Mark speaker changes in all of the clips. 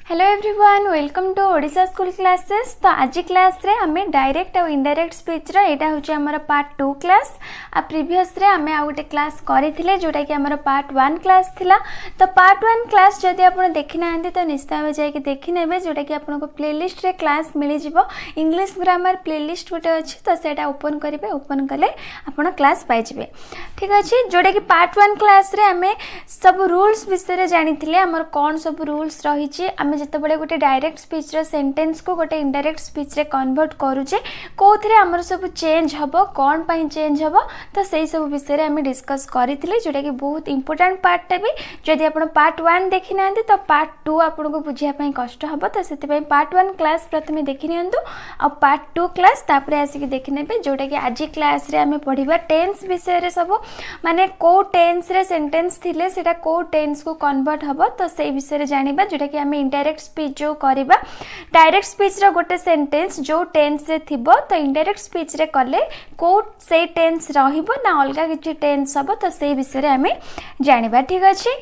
Speaker 1: Hello everyone, welcome to Odisha school classes. तो आज class रे हमें डायरेक्ट और इनडायरेक्ट स्पीच रो एटा होची हमर पार्ट 2 क्लास। आ प्रीवियस रे हमें आ गोटे क्लास करिथिले जोटा कि हमर पार्ट 1 क्लास थिला। तो पार्ट 1 क्लास जदि आपण देखि नाहंती तो निश्चित भाव जाय कि देखि नेबे जोटा कि आपनको प्लेलिस्ट रे क्लास मिली जिवो। इंग्लिश ग्रामर प्लेलिस्ट गोटे अछि तो सेटा ओपन करिवे, ओपन कले आपण क्लास पाइ जिवे। ठीक अछि, जोटा कि पार्ट 1 क्लास रे हमें सब रूल्स विषय रे जानिथिले हमर कोन सब रूल्स रहिछि। हमें जितेबाला गोटे डायरेक्ट स्पीच रो सेंटेंस को गोटे इनडायरेक्ट स्पीच रे कन्वर्ट करूचे कोथरे हमर सब चेंज हबो, कोन पई चेंज हबो, तो सेही सब विषय रे हम डिस्कस करिथिले जोटा कि बहुत इंपोर्टेंट पार्ट भी। जदि आपण पार्ट 1 देखि नांती तो पार्ट 2 आपण को बुझिया पई कष्ट हबो। तो सेति पई पार्ट 1 क्लास प्रथमे देखि नियंतु आ पार्ट 2 क्लास तापरे आसी कि देखि नेबे जोटा कि आज क्लास रे हम पढिबा टेंस विषय रे सब माने को टेंस रे सेंटेंस थिले सेटा को टेंस को कन्वर्ट हबो। तो सेही विषय रे जानिबा जोटा कि हम डायरेक्ट स्पीच जो करिबा। डायरेक्ट स्पीच रो गोटे सेंटेंस जो टेंस रे थिबो तो इनडायरेक्ट स्पीच रे कले को से टेंस रहिबो ना अलगा किछि टेंस हबो। तो सेही विषय रे हमें जानिबा। ठीक अछि,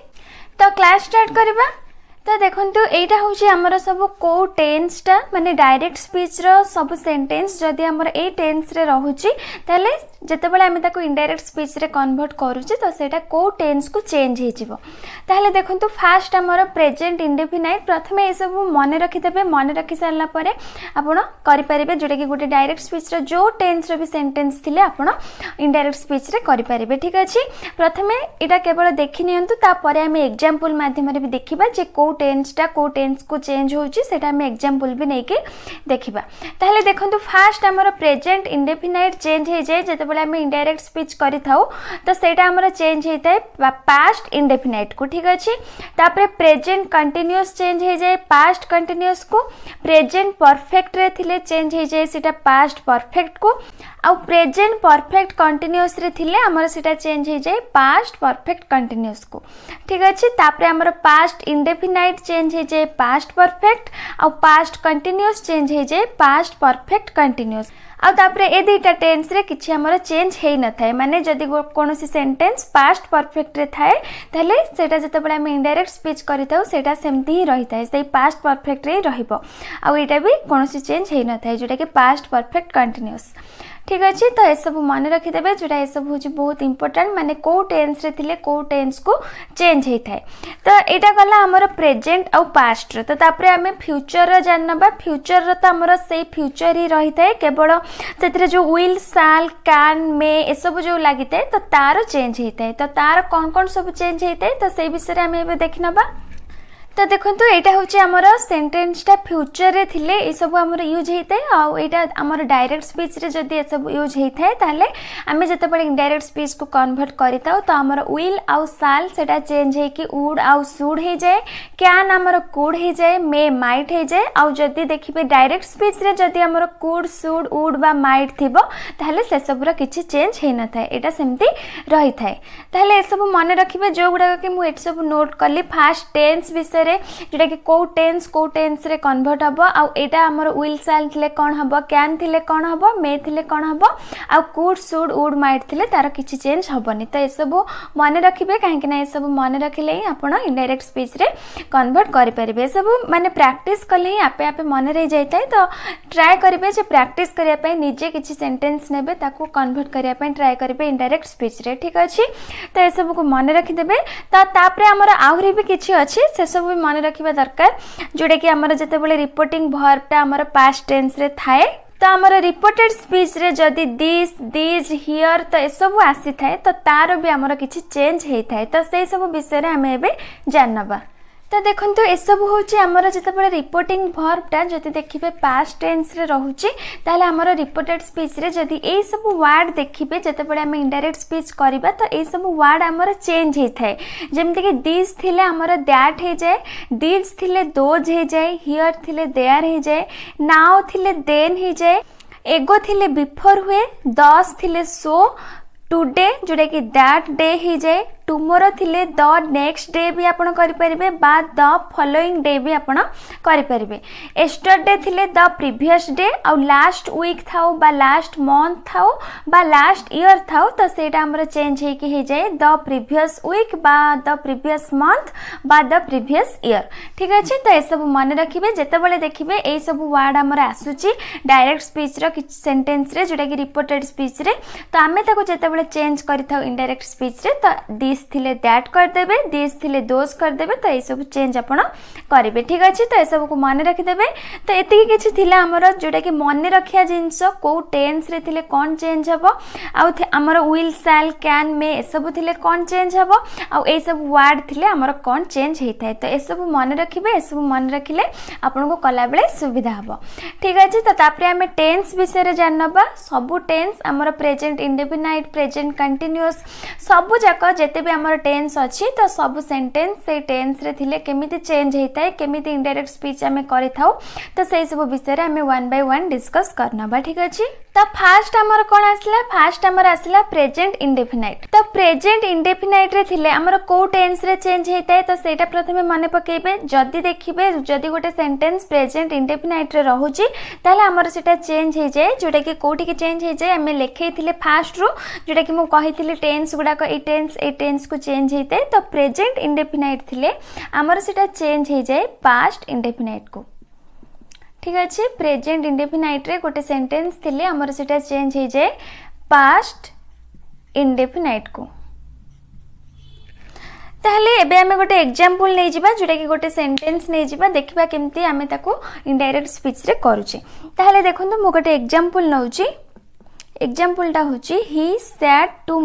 Speaker 1: तो क्लास स्टार्ट करिबा। तो देखंतु एटा होची हमर सब को टेंस टा माने डायरेक्ट स्पीच रो सब सेंटेंस जदि हमर ए टेंस रे रहूची ताले जते बेले हम ताको इनडायरेक्ट स्पीच रे कन्वर्ट करूची तो सेटा को टेंस को चेंज हे जिवो। ताले देखंतु फास्ट हमर प्रेजेंट इंडेफिनाइट प्रथमे ए सब मने रखि देबे। मने रखि सारला परे आपण करि परिबे जोटा कि गोटे डायरेक्ट स्पीच रो जो टेंस रो भी सेंटेंस थिले आपण इनडायरेक्ट स्पीच रे करि परिबे। ठीक अछि, प्रथमे एटा केवल देखि नियंतु ता परे हम एग्जांपल माध्यम रे भी देखिबा जे को टेंस को चेंज होची सेटा हम एग्जांपल भी नै के देखिबा। ताले देखंतु फास्ट हमर प्रेजेंट इंडेफिनाइट चेंज हे जाय जते बेले हम इनडायरेक्ट स्पीच करि थाउ तो सेटा हमर चेंज हे थाए पास्ट इंडेफिनाइट को। ठीक अछि, तापरे प्रेजेंट कंटीन्यूअस चेंज हे जाय पास्ट कंटीन्यूअस को। प्रेजेंट परफेक्ट रे थिले चेंज हे जाय सेटा पास्ट परफेक्ट को। आ प्रेजेंट परफेक्ट कंटीन्यूअस रे थिले हमर सेटा चेंज हे जाय पास्ट परफेक्ट कंटीन्यूअस को। ठीक अछि, तापरे हमर पास्ट इंडेफिनाइट चेंज हे जाय पास्ट परफेक्ट आ पास्ट कंटीन्यूअस चेंज हे जाय पास्ट परफेक्ट कंटीन्यूअस। आ तापरे ए दुईटा टेंस रे किछि हमर चेंज हेई न थाए माने जदि कोनोसी सेंटेंस पास्ट परफेक्ट रे थाए ताले सेटा जते बेले हम इनडायरेक्ट स्पीच करिताउ सेटा सेमति ही रही थाए, सेही पास्ट परफेक्ट रे रहिबो। आ एटा भी कोनोसी चेंज हेई न थाए जोटा कि पास्ट परफेक्ट कंटीन्यूअस। ठीक अछि, तो ए सब मन रखि देबे जोटा ए सब होची बहुत इंपोर्टेंट माने को टेंस रे थिले को टेंस को चेंज हेई थाए। तो एटा गला हमर प्रेजेंट आ पास्ट रे। तो तापरे हमें फ्यूचर रे जानबा। फ्यूचर रे तो हमर सेही फ्यूचर ही रही थाए, केवल सेतरे जो विल शाल कैन मे ए सब जो लागि थाए तो तार चेंज हेई थाए। तो तार कोन कोन सब चेंज हेई थाए तो सेही विषय रे हमें एबे देखिनबा। तो देखंतु एटा होची हमर सेंटेंस टा फ्यूचर रे थिले ए सब हमर यूज हेइते आ एटा हमर डायरेक्ट स्पीच रे जदी ए सब यूज हेइथे ताले हमें जते बडे डायरेक्ट स्पीच को कन्वर्ट करिताउ तो हमर विल आ शाल सेटा चेंज हे कि वुड आ शुड हे जाय, कैन हमर कुड हे जाय, मे माइट हे जाय। आ जदी देखिबे डायरेक्ट स्पीच रे जदी हमर कुड शुड वुड बा माइट थिबो ताले से सब रा किछि चेंज हे न थाए, एटा सेमति रही थाए। ताले ए सब मन रखिबे जो गुडा कि मु एट सब नोट करली फास्ट टेंस विषय जोटा कि को टेंस रे कन्वर्ट हबो। आ एटा हमर विल शाल थिले कोन हबो, कैन थिले कोन हबो, मे थिले कोन हबो, आ कुड शुड वुड माइट थिले तार किछि चेंज हबोनी। तो ए सब मन रखिबे काहे कि ना ए सब मन रखिले ही आपण इनडायरेक्ट स्पीच रे कन्वर्ट करि परिबे। ए सब माने प्रैक्टिस कले ही आपे आपे मन रे जायताय। तो ट्राई करिबे जे प्रैक्टिस करिया पय निजे किछि सेंटेंस नेबे ताको कन्वर्ट करिया पय ट्राई करिबे इनडायरेक्ट स्पीच रे। ठीक अछि, तो ए सब को मन रखि देबे। तो तापरे हमर आहुरी भी किछि अछि से सब मन रखिबा दरकार जोटा कि हमर जते बेले रिपोर्टिंग वर्ब टा हमर पास्ट टेंस रे थाए तो हमर रिपोर्टेड स्पीच रे जदी दिस दिस हियर तो ए सब आसी थाए तो तार भी हमर किछि चेंज हेइ थाए। तो सेही सब विषय रे हमें एबे जानबा। तो देखंतु ए सब होची हमर जते बेले रिपोर्टिंग वर्ब टा जति देखिबे पास्ट टेंस रे रहूची ताले हमर रिपोर्टेड स्पीच रे जदी ए सब वर्ड देखिबे जते बेले हम इनडायरेक्ट स्पीच करिबा तो ए सब वर्ड हमर चेंज हे थाए। जेमति कि दिस थिले हमर दैट हे जाय, दिस थिले दोज हे जाय, हियर थिले देयर हे जाय, नाउ थिले देन हे जाय, एगो थिले बिफोर हुए, दस थिले सो, टुडे जोटा कि दैट डे हे जाए, टुमोरो थिले द नेक्स्ट डे भी आपण करि परिबे बा द फॉलोइंग डे भी आपण करि परिबे। एस्टरडे थिले द प्रीवियस डे आ लास्ट वीक थाउ बा लास्ट मंथ थाउ बा लास्ट ईयर थाउ तो सेटा हमर चेंज हे कि हे जाए द प्रीवियस वीक बा द प्रीवियस मंथ बा द प्रीवियस ईयर। ठीक अछि तो ए सब मन रखिबे जेते बेले देखिबे ए सब वर्ड हमर आसुची डायरेक्ट स्पीच रो कि सेंटेंस रे जोटा कि रिपोर्टेड स्पीच रे तो आमे ताको जेते बेले चेंज करिथाउ इनडायरेक्ट स्पीच रे तो दिस थिले दैट कर देबे दिस थिले दोस कर देबे तो ए सब चेंज आपण करिवे। ठीक अछि तो ए सब को मन रखि देबे। तो एति किछि थिला हमर जोटा कि मन रखिया जिंस को टेंस रे थिले कोन चेंज हबो आ हमर विल शैल कैन मे ए सब थिले कोन चेंज हबो आ ए सब वर्ड थिले हमर कोन चेंज हेइथाय तो ए सब मन रखिबे। ए सब मन रखिले आपन को कला बेले सुविधा हबो। ठीक अछि तो तापरे हमें टेंस विषय रे जानबा सब टेंस हमर प्रेजेंट इंडेफिनाइट प्रेजेंट कंटीन्यूअस सब जाक जेते भी हमर टेंस अछि तो सब सेंटेंस से टेंस रे थिले केमिति चेंज हेइथाय केमिति इनडायरेक्ट स्पीच हमें करिथाउ तो सेई सब विषय रे हमें वन बाय वन डिस्कस करनबा। ठीक अछि तो फर्स्ट हमर कोन आसला फर्स्ट हमर आसला प्रेजेंट इंडेफिनाइट। तो प्रेजेंट इंडेफिनाइट रे थिले हमर को टेंस रे चेंज हेइथाय तो सेटा प्रथमे माने पकेबे जदी देखिबे जदी गोटे सेंटेंस प्रेजेंट इंडेफिनाइट रे रहूची ताले हमर सेटा चेंज हे जाय जोटा कि कोठी के चेंज हे जाय हमें लेखैथिले फर्स्ट रो जोटा कि मु कहिथिले टेंस गुडा को ए टेंस को चेंज हेइते तो प्रेजेंट इंडेफिनाइट थिले हमर सेटा चेंज हे जाय पास्ट इंडेफिनाइट को। ठीक अछि प्रेजेंट इंडेफिनाइट रे गोटे सेंटेंस थिले हमर सेटा चेंज हे जाय पास्ट इंडेफिनाइट को। ताहले एबे हमें गोटे एग्जांपल नै जिबा जोटा कि गोटे सेंटेंस नै जिबा देखिबा केमती हमें ताको इनडायरेक्ट स्पीच रे करूचे। ताहले देखंतु मु गोटे एग्जांपल नउची एग्जांपल टा होची he said to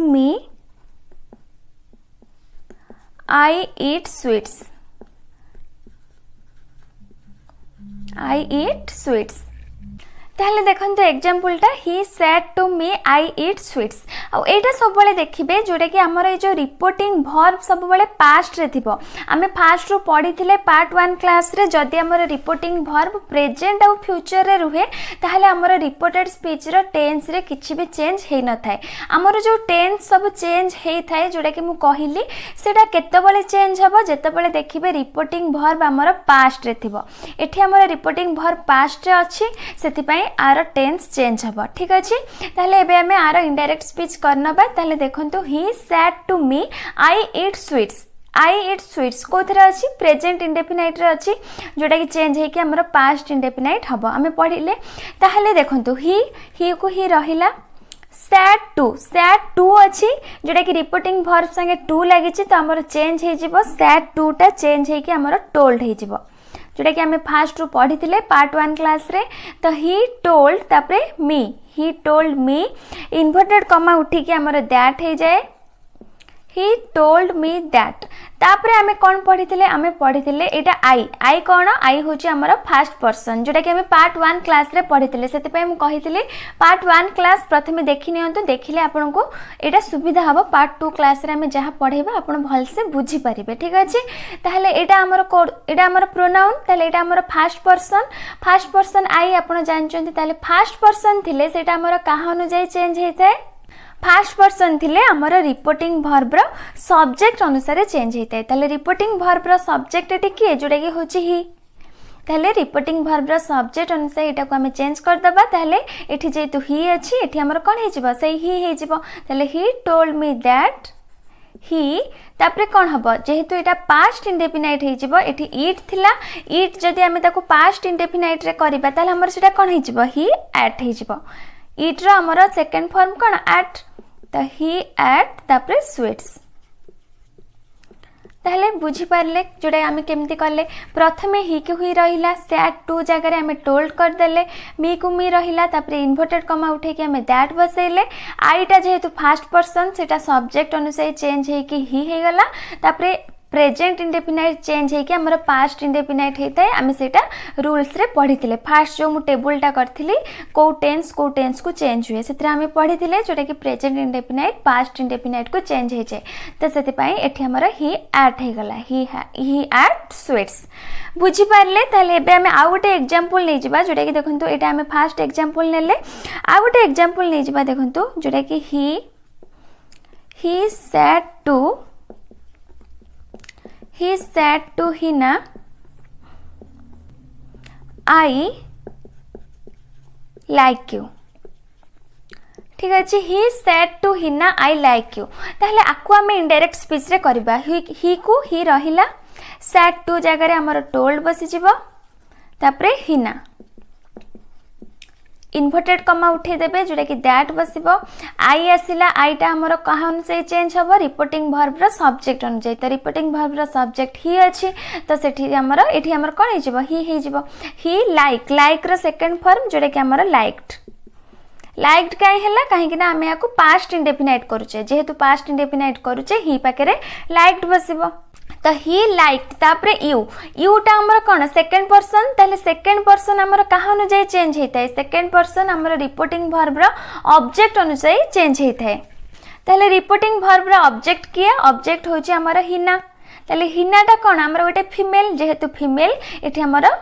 Speaker 1: me I eat sweets ताहले देखंतु एग्जांपल टा he said to me I eat sweets आ एटा सब बेले देखिबे जोटा कि हमर ए जो रिपोर्टिंग वर्ब सब बेले पास्ट रे थिबो। आमे फास्ट रो पढी थिले पार्ट 1 क्लास रे जदी हमर रिपोर्टिंग वर्ब प्रेजेंट आ फ्यूचर रे रुहे ताहले हमर रिपोर्टेड स्पीच रो टेंस रे किछि भी चेंज हेइ न थाए। हमर जो टेंस सब चेंज हेइ थाए जोटा कि मु कहिली सेटा केते बेले चेंज हबो जेते बेले देखिबे रिपोर्टिंग वर्ब हमर पास्ट रे थिबो। एठी हमर रिपोर्टिंग वर्ब पास्ट रे अछि सेति पई आर टेंस चेंज हबो। ठीक अछि ताहले एबे हमें आर इनडायरेक्ट स्पीच करनबा ताहले देखंतु he said to me I eat sweets कोथरा अछि प्रेजेंट इंडेफिनाइट रे अछि जोटा कि चेंज हे कि हमर पास्ट इंडेफिनाइट हबो। हमें पढिले ताहले देखंतु ही को ही रहिला सैड टू अछि जोटा कि रिपोर्टिंग वर्ब संगे टू लागि छि तो हमर चेंज हे जिवो सैड टू टा चेंज हे कि हमर टोल्ड हे जिवो जोटा कि हमें फास्ट रू पढ़ी थिले पार्ट 1 क्लास रे। तो he told me inverted comma उठी कि हमर दैट हे जाए ही टोल्ड मी दैट। तापरे हमें कौन पढ़ी थिले हमें पढ़ी थिले एटा आई कौन आई होची हमर फर्स्ट पर्सन जोटा कि हमें पार्ट 1 क्लास रे पढ़ी थिले सेते पे हम कहिथिले पार्ट 1 क्लास प्रथमे देखि नियंतु देखिले आपन को एटा सुविधा हबो पार्ट 2 क्लास रे हमें जहा पढ़ेबा आपन भल से बुझी परिबे। ठीक अछि ताहले एटा हमर प्रोनाउन ताहले एटा हमर फर्स्ट पर्सन आई आपन जानचंती ताहले फर्स्ट पर्सन थिले सेटा हमर काहा अनुसार चेंज हेइथाय फर्स्ट पर्सन थिले हमर रिपोर्टिंग वर्ब रो सब्जेक्ट अनुसार चेंज हेइथाय। ताले रिपोर्टिंग वर्ब रो सब्जेक्ट एटी की जोटा कि होची ही ताले रिपोर्टिंग वर्ब रो सब्जेक्ट अनुसार एटा को हमें चेंज कर दबा ताले एठी जेतु ही अछि एठी हमर कोन हे जिवो सही ही हे जिवो ताले he told me that he तापरे कोन हबो जेहेतु एटा पास्ट इंडेफिनाइट हे जिवो एठी ईट थिला ईट जदी हमें ताको पास्ट इंडेफिनाइट रे करबा ताले हमर सेटा कोन हे जिवो ही एट हे जिवो ईट रो हमर सेकंड फॉर्म कोन एट तो ही एट तापरे स्वीट्स। ताहले बुझी पारले जोडा आमे केमती करले प्रथमे ही के हुई रहिला सैड टू जगह आमे टोल्ड कर देले मी को मी रहिला तापरे इन्वर्टेड कमा उठे कि आमे दैट बसैले आईटा जेहेतु फर्स्ट पर्सन सेटा सब्जेक्ट अनुसार चेंज हे कि ही हे गला तापरे प्रेजेंट इंडेफिनाइट चेंज होकर आमर पास्ट इंडेफिनाइट होता है आम से रूल्स रे पढ़ी फास्ट जो मुझे टेबुलटा करी कौ टेन्स को चेंज हुए से आम पढ़ी जोटा कि प्रेजेंट इंडेफिनाइट पास्ट इंडेफिनाइट को चेंज हो जाए तो से आमर ही एट हो गला ही एट स्वीट्स बुझीपारे ताले आम आउ गोटे एग्जांपल नहीं जावा जोटा कि देखो ये आम फास्ट एग्जांपल नेले आउ गोटे एग्जांपल नहीं जावा देखो जोटा कि he said to Hina I like you ठीक अच्छे he said to Hina I like you ताहले आकु आम इनडायरेक्ट स्पीच रे करबा ही को ही रहिला said to जगह आमर told बसी जीवो तापरे Hina इन्वर्टेड कमा उठे देबे जोटा कि दैट बसिबो आई आसिला आईटा हमर कहा अनुसार चेंज हबो रिपोर्टिंग वर्ब रो सब्जेक्ट अनुसार तो रिपोर्टिंग वर्ब रो सब्जेक्ट ही अछि तो सेठी हमर एठी हमर कोन हे जिवो ही जिवो ही लाइक रो सेकंड फॉर्म जोटा कि हमर लाइक्ड काई हैला काहे कि ना हम याकू पास्ट इंडेफिनाइट करूचे जेहेतु पास्ट इंडेफिनाइट करूचे ही पाकरे लाइक्ड बसिबो तो ही लाइक तापरे यूटा हमर कोन सेकंड पर्सन ताले सेकंड पर्सन हमर कहा अनुसार चेंज होता है सेकंड पर्सन हमर रिपोर्टिंग वर्ब रो ऑब्जेक्ट अनुसार चेंज होता है ताले रिपोर्टिंग वर्ब रो ऑब्जेक्ट किया ऑब्जेक्ट होची हमर हिना ताले हिनाटा कोन हमर गोटे फीमेल जेहेतु फीमेल एठी हमर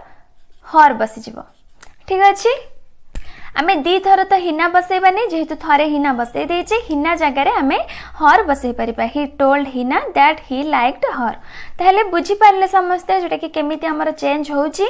Speaker 1: हर बसी जीवो ठीक अछि आमे दी थर तो हिना बसैबानी जेहेतु थरे हिना बसै देचे हिना जगह आमे हर बसै परिबा ही टोल्ड हिना दैट ही लाइक्ड हर ताहले बुझी पारले समझते जोटा कि केमिति हमर चेंज होउची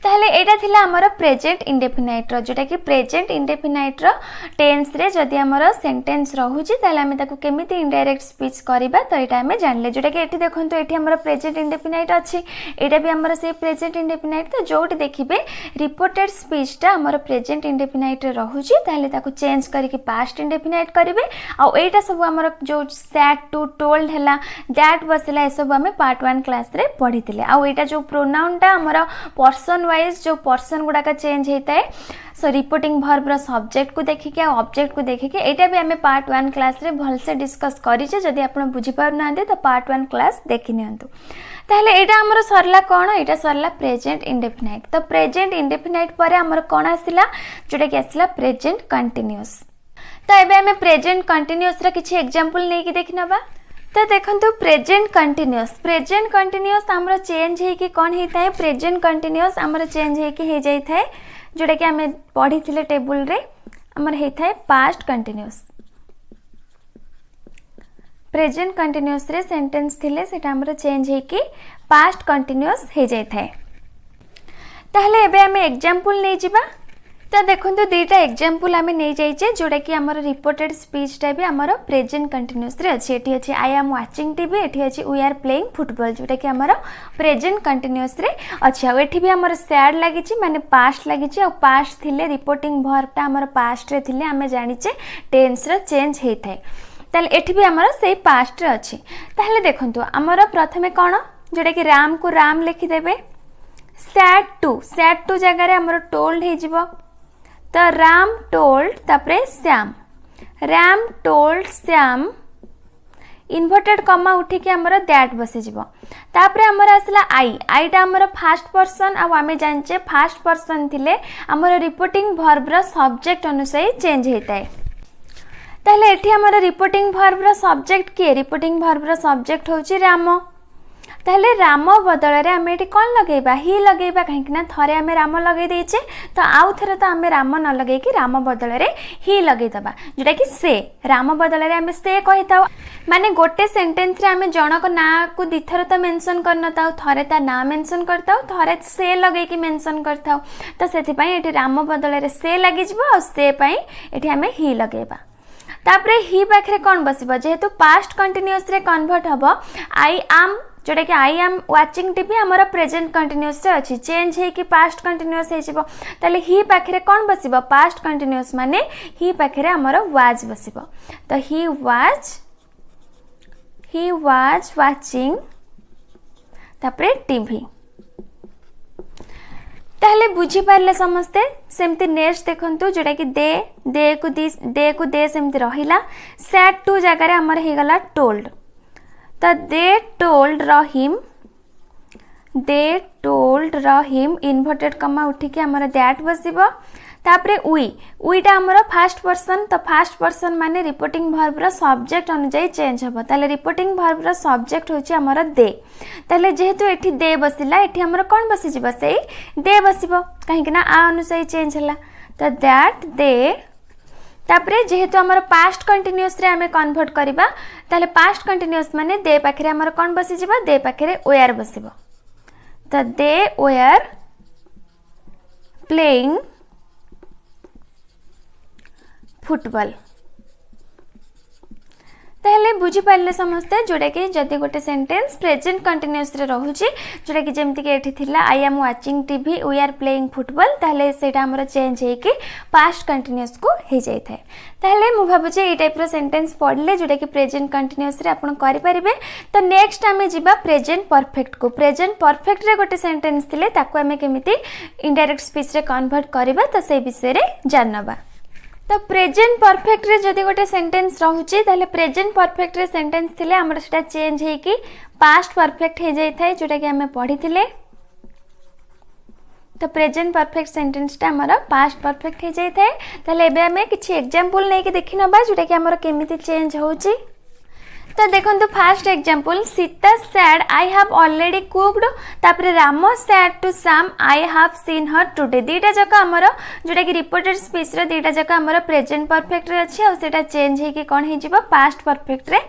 Speaker 1: ताहले एटा थिला हमर प्रेजेंट इंडेफिनाइट रो जोटा कि प्रेजेंट इंडेफिनाइट रो टेंस रे जदी हमर सेंटेंस रहूची ताहले हमें ताको केमिति इनडायरेक्ट स्पीच करिबा तो एटा हमें जानले जोटा कि एठी देखंतु एठी हमर प्रेजेंट इंडेफिनाइट अछि एटा भी हमर से प्रेजेंट इंडेफिनाइट तो जोटी देखिबे रिपोर्टेड स्पीच टा हमर प्रेजेंट इंडेफिनाइट रे रहूची ताहले ताको चेंज करके पास्ट इंडेफिनाइट करिवे आ एटा सब हमर जो सैड टू टोल्ड हला दैट बसला ए सब हमें पार्ट 1 क्लास रे पढितिले आ एटा जो प्रोनाउन टा हमर पर्सन वाइज जो पर्सन गुड़ा का चेंज होता है सो रिपोर्टिंग वर्ब रो सब्जेक्ट को देखिके ऑब्जेक्ट को देखिके एटा भी हमें पार्ट 1 क्लास रे भल से डिस्कस करिचे जदी आपण बुझी पार नांदे तो पार्ट 1 क्लास देखि नियंतु ताहले एटा हमर सरला कोन एटा सरला प्रेजेंट इंडेफिनाइट तो प्रेजेंट इंडेफिनाइट परे हमर कोन आसिला जोटा कि आसिला प्रेजेंट कंटीन्यूअस तो एबे हमें प्रेजेंट कंटीन्यूअस रा किछि एग्जांपल नै कि देखिनबा तो देखंतु प्रेजेंट कंटीन्यूअस हमर चेंज हे कि कोन हेता है प्रेजेंट कंटीन्यूअस हमर चेंज हे कि हे जाई थाए जोटा कि हमें पढ़ी थिले टेबल रे हमर हेता है पास्ट कंटीन्यूअस प्रेजेंट कंटीन्यूअस रे सेंटेंस थिले सेटा हमर चेंज हे कि पास्ट कंटीन्यूअस हे जाई थाए ताहले एबे हमें एग्जांपल नै जिबा तो देखो दुईटा एग्जांपल आम नहीं जाइए जोटा कि आमर रिपोर्टेड स्पीचटा भी आमर प्रेजेंट कंटीन्यूअस रे अच्छी एटी अच्छे आई एम वाचिंग टीवी एटी अच्छे वी आर प्लेइंग फुटबॉल जोटा कि आमर प्रेजेंट कंटीन्यूअस रे अच्छे आ एठी भी आमर सैड लगी माने पास्ट लगी पास्ट थिले रिपोर्टिंग वर्बटा आमर पास्ट रे थिले आमे जानिचे टेंस रो चेंज हेइ थाए ताले एठी भी आमर सेही पास्ट रे अच्छी ताहले देखंतु आमर प्रथमे कोन जोटा कि राम को राम लिखि देबे सैड टू जगह रे आमर टोल्ड हे जिवो तो राम टोल्ड तापरे Ram told Shyam inverted comma उठी के हमर दैट बसे जिवो तापरे हमर आसला आईटा हमर फर्स्ट पर्सन आ आमे जानचे फर्स्ट पर्सन थिले हमर रिपोर्टिंग वर्ब रो सब्जेक्ट अनुसार चेंज हेता है ताहले एठी हमर रिपोर्टिंग वर्ब रो सब्जेक्ट के रिपोर्टिंग वर्ब रो सब्जेक्ट होची राम ताहले राम बदल रे आमे एठी कोन लगेबा ही लगेबा काहे कि ना थरे आमे राम लगे देचे तो आउ थरे तो आमे राम न लगे कि राम बदल रे ही लगे दबा जोटा कि से राम बदल रे आमे से कहिताउ माने गोटे सेंटेंस रे आमे जनक ना को दिथर तो मेंशन करनताउ थरे ता ना मेंशन करताउ थरे से लगे कि मेंशन करताउ तो सेथि पई एठी राम बदल रे से लागि जिवो से पई एठी आमे ही लगेबा तापरे ही पाखरे कोन बसिबो जेहेतु पास्ट कंटीन्यूअस रे कन्वर्ट हबो आई एम जोटा कि आई एम वाचिंग टीवी हमर प्रेजेंट कंटीन्यूअस रे अछि चेंज हे कि पास्ट कंटीन्यूअस हे जिवो ताले ही पाखरे कोन बसिबो पास्ट कंटीन्यूअस माने ही पाखरे हमर वाज बसिबो तो ही वाज वाचिंग तापरे टीवी ताहले बुझी पारले समस्ते सेमती नेक्स्ट देखंतु जोटा कि दे को दे सेमती रहिला सैड टू जगह रे हमर हे गला टोल्ड तो दे टोल्ड रहीम इन्वर्टेड कमा उठिकी आमर दैट बसिबो तापरे उईटा आमर फास्ट पर्सन तो फास्ट पर्सन माने रिपोर्टिंग वर्ब रो सब्जेक्ट अनुसार चेंज हबो ताले रिपोर्टिंग वर्ब रो सब्जेक्ट होची आमर दे ताले जेहेतु एठी दे बसिला एठी आमर कोन बसि जिवो सेई दे बसिबो काहे कि ना आ अनुसार चेंज हला तो दैट दे तापरे जेहेतु आमर पास्ट कंटिन्यूअस रे आमे कन्वर्ट करबा ताले पास्ट कंटिन्यूअस माने दे पाखरे आमर कोन बसि जिवो दे पाखरे वेयर बसिबो तो दे वेयर प्लेइंग फुटबॉल ताहले बुझी पारले समस्ते जोड़ा कि जदि गोटे सेंटेंस प्रेजेंट कंटिन्यूअस रे रहूची जोड़ा कि जेमति कि एठी थिला I am watching TV we are playing football ताहले सेटा हमर चेंज हे कि पास्ट कंटिन्यूअस को हे जाय थाए ताहले मु भाबु जे ए टाइप रो सेंटेंस पढले जोड़ा कि प्रेजेंट कंटिन्यूअस रे आपण करि परिबे तो नेक्स्ट आमे जिबा प्रेजेंट परफेक्ट को प्रेजेंट परफेक्ट रे गोटे सेंटेंस थिले ताको आमे केमिति इनडायरेक्ट स्पीच रे कन्वर्ट करबा तो से विषय रे जानबा तो प्रेजेंट परफेक्ट रे जदि गोटे सेंटेंस रहूची ताले प्रेजेंट परफेक्ट रे सेंटेंस थिले हमर सेटा चेंज हे कि पास्ट परफेक्ट हे जाय थाए जोटा कि हमें पढ़ी थिले तो प्रेजेंट परफेक्ट सेंटेंस टा हमर पास्ट परफेक्ट हे जाय थाए ताले एबे हमें किछि एग्जांपल नै कि देखि नबा जोटा कि हमर केमिति चेंज होउची तो देखो first example Sita said I have already cooked तापरे Ram said to Sam I have seen her today दीटा जक हमर जोटा कि रिपोर्टेड स्पीच रे दीटा जक हमर प्रेजेंट परफेक्ट रे अछि और सेटा चेंज हे कि कोन हे जिवो पास्ट परफेक्ट रे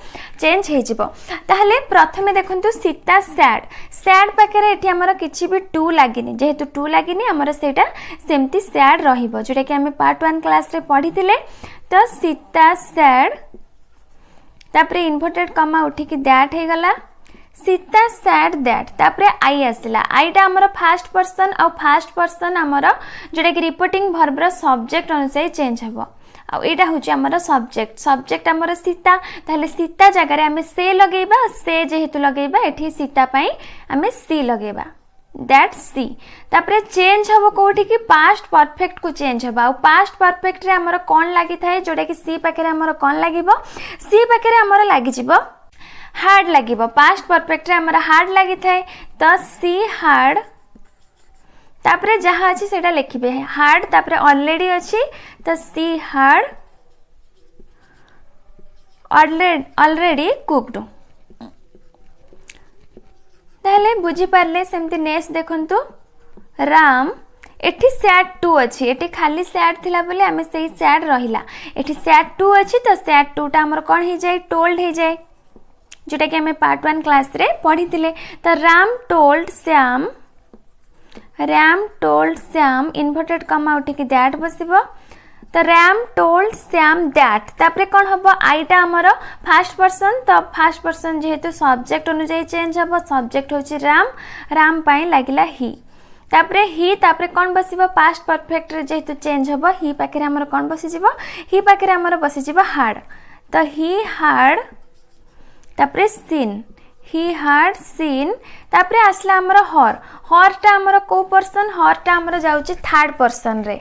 Speaker 1: चेंज हे जिवो ताहले प्रथमे देखंतु सीता सैड पाखरे एठी हमर किछि भी टू लागिनी जेहेतु टू लागिनी हमर सेटा सेमति सैड रहिबो जोटा कि हमें पार्ट 1 क्लास रे पढिथिले तो सीता सैड तापरे इन्वर्टेड कमा उठिकी दैट हे गला सीता सैड दैट तापरे आई आसला आईटा हमर फास्ट पर्सन हमर जोटा कि रिपोर्टिंग वर्ब रो सब्जेक्ट अनुसार चेंज हबो आ एटा होची हमर सब्जेक्ट हमर सीता ताले सीता जगह रे हमें से लगेबा से जेहेतु लगेबा एठी सीता पई हमें सी लगेबा दैट सी तापरे चेंज हबो कोठी कि पास्ट परफेक्ट को चेंज हबा और पास्ट परफेक्ट रे हमर कोन लागि थाए जोटा कि सी पाखे हमर कोन लागिबो सी पाखे हमर लागि जिवो हार्ड लागिबो पास्ट परफेक्ट रे हमर हार्ड लागि थाए तो सी हार्ड तापरे जहा अछि सेटा लिखिबे हार्ड तापरे ऑलरेडी अछि तो सी हार्ड ऑलरेडी कुक्ड ताहले बुझी पारले सेमती नेक्स्ट देखंतु राम एठी सैड टू अछि एठी खाली सैड थिला बोले हमें सही सैड रहिला एठी सैड टू अछि तो सैड टू टा हमर कोन हे जाय टोल्ड हे जाय जोटा कि हमें पार्ट 1 क्लास रे पढिथिले तो राम टोल्ड श्याम इन्वर्टेड कमा उठिकी दैट बसिबो तो रैम टोल्ड श्याम दैट तापरे कोन हबो आईटा हमर फास्ट पर्सन तो फास्ट पर्सन जेहेतु सब्जेक्ट अनुसार चेंज हबो सब्जेक्ट होची राम पई लागिला ही तापरे कोन बसिबो पास्ट परफेक्ट रे जेहेतु चेंज हबो ही पाखरे हमर कोन बसि जिवो ही पाखरे हमर बसि जिवो हार्ड तो ही हार्ड तापरे सीन ही हार्ड सीन तापरे आसला हमर हरटा हमर को पर्सन हरटा हमर जाउची थर्ड पर्सन रे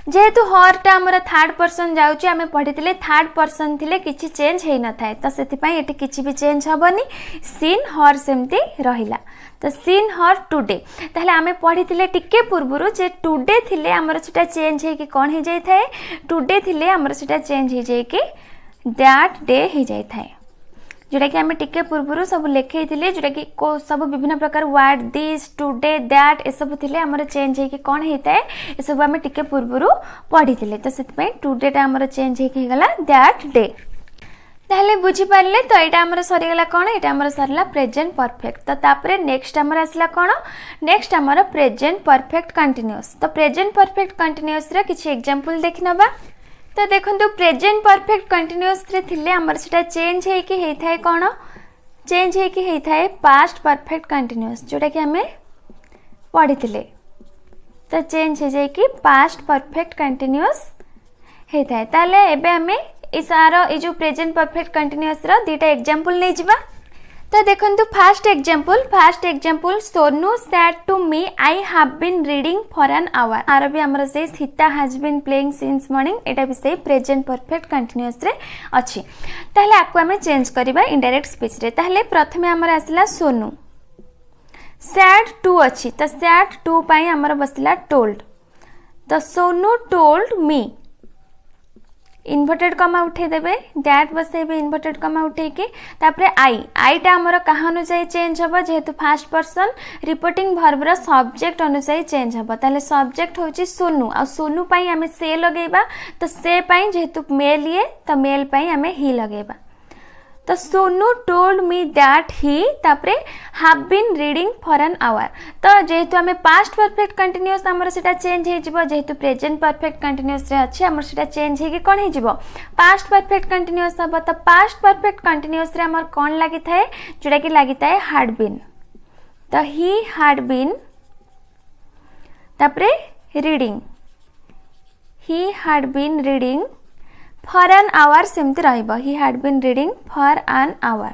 Speaker 1: जेहेतु हरटा हमर थर्ड पर्सन जाउची आमे पढितिले थर्ड पर्सन थिले किछि चेंज हेइ न थाए तो सेति पई एटी किछि भी चेंज हबनी सीन हर सेमती रहिला तो सीन हर टुडे ताहले आमे पढितिले टिके पूर्वरु जे टुडे थिले हमर सेटा चेंज हे कि कोन हे जाय थाए टुडे थिले हमर सेटा चेंज हे जाय कि दैट डे हे जाय थाए जोटा कि आमे टिके पूर्वरु सब लेखे थिले जोटा कि को सब विभिन्न प्रकार वर्ड दिस टुडे दैट ए सब थिले हमर चेंज हे कि कोन हेताए ए सब आमे टिके पूर्वरु पढी थिले तो सेति पई टुडे टा हमर चेंज हे कि गला दैट डे ताहले बुझी पारले तो एटा हमर सरी गला कोन एटा हमर सरला प्रेजेंट परफेक्ट तो तापरे नेक्स्ट हमर आसला कोन नेक्स्ट हमर प्रेजेंट परफेक्ट कंटीन्यूअस तो प्रेजेंट परफेक्ट कंटीन्यूअस रे किछि एग्जांपल देखिनबा तो देखंतु प्रेजेंट परफेक्ट कंटीन्यूअस रे थिले हमर सेटा चेंज हे कि हेइ थाए कोन चेंज हे कि हेइ थाए पास्ट परफेक्ट कंटीन्यूअस जोटा कि हमें पढी थिले तो चेंज हे जाय कि पास्ट परफेक्ट कंटीन्यूअस हेइ थाए ताले एबे हमें इसारो ए जो प्रेजेंट परफेक्ट कंटीन्यूअस रो दीटा एग्जांपल नै जिबा तो देखंतु first example Sonu said to me I have been reading for an hour. आर भी हमर से Sita has been playing since morning, एटा भी से प्रेजेंट परफेक्ट कंटीन्यूअस रे अछि। ताहले आको हमें चेंज करबा इनडायरेक्ट स्पीच रे। ताहले प्रथमे हमर आसला सोनू, सैड टू अछि तो सैड टू पई हमर बसला टोल्ड, तो सोनू टोल्ड मी, इन्वर्टेड कमा उठे देबे, दैट बसेबे इन्वर्टेड कमा उठे के, तापरे आई टा हमर कहा अनुसार चेंज हबो, जेहेतु फर्स्ट पर्सन रिपोर्टिंग वर्ब रो सब्जेक्ट अनुसार चेंज हबो। ताले सब्जेक्ट होची सोनू, आ सोनू पई हमें से लगेबा, तो से पई जेहेतु मेल ये तो मेल पई हमें ही लगेबा। तो Sonu told me that he तापरे have been reading for an hour. तो जेहेतु हमें पास्ट परफेक्ट कंटीन्यूअस हमर सेटा चेंज हे जिवो, जेहेतु प्रेजेंट परफेक्ट कंटीन्यूअस रे अछि हमर सेटा चेंज हे कि कोन हे जिवो, पास्ट परफेक्ट कंटीन्यूअस हबो। तो पास्ट परफेक्ट कंटीन्यूअस रे हमर कोन लागि थाए, जोटा कि लागि थाए हैड बीन। तो ही हैड बीन तापरे reading, he had been reading for an hour सेमती रहिबो, he had been reading for an hour.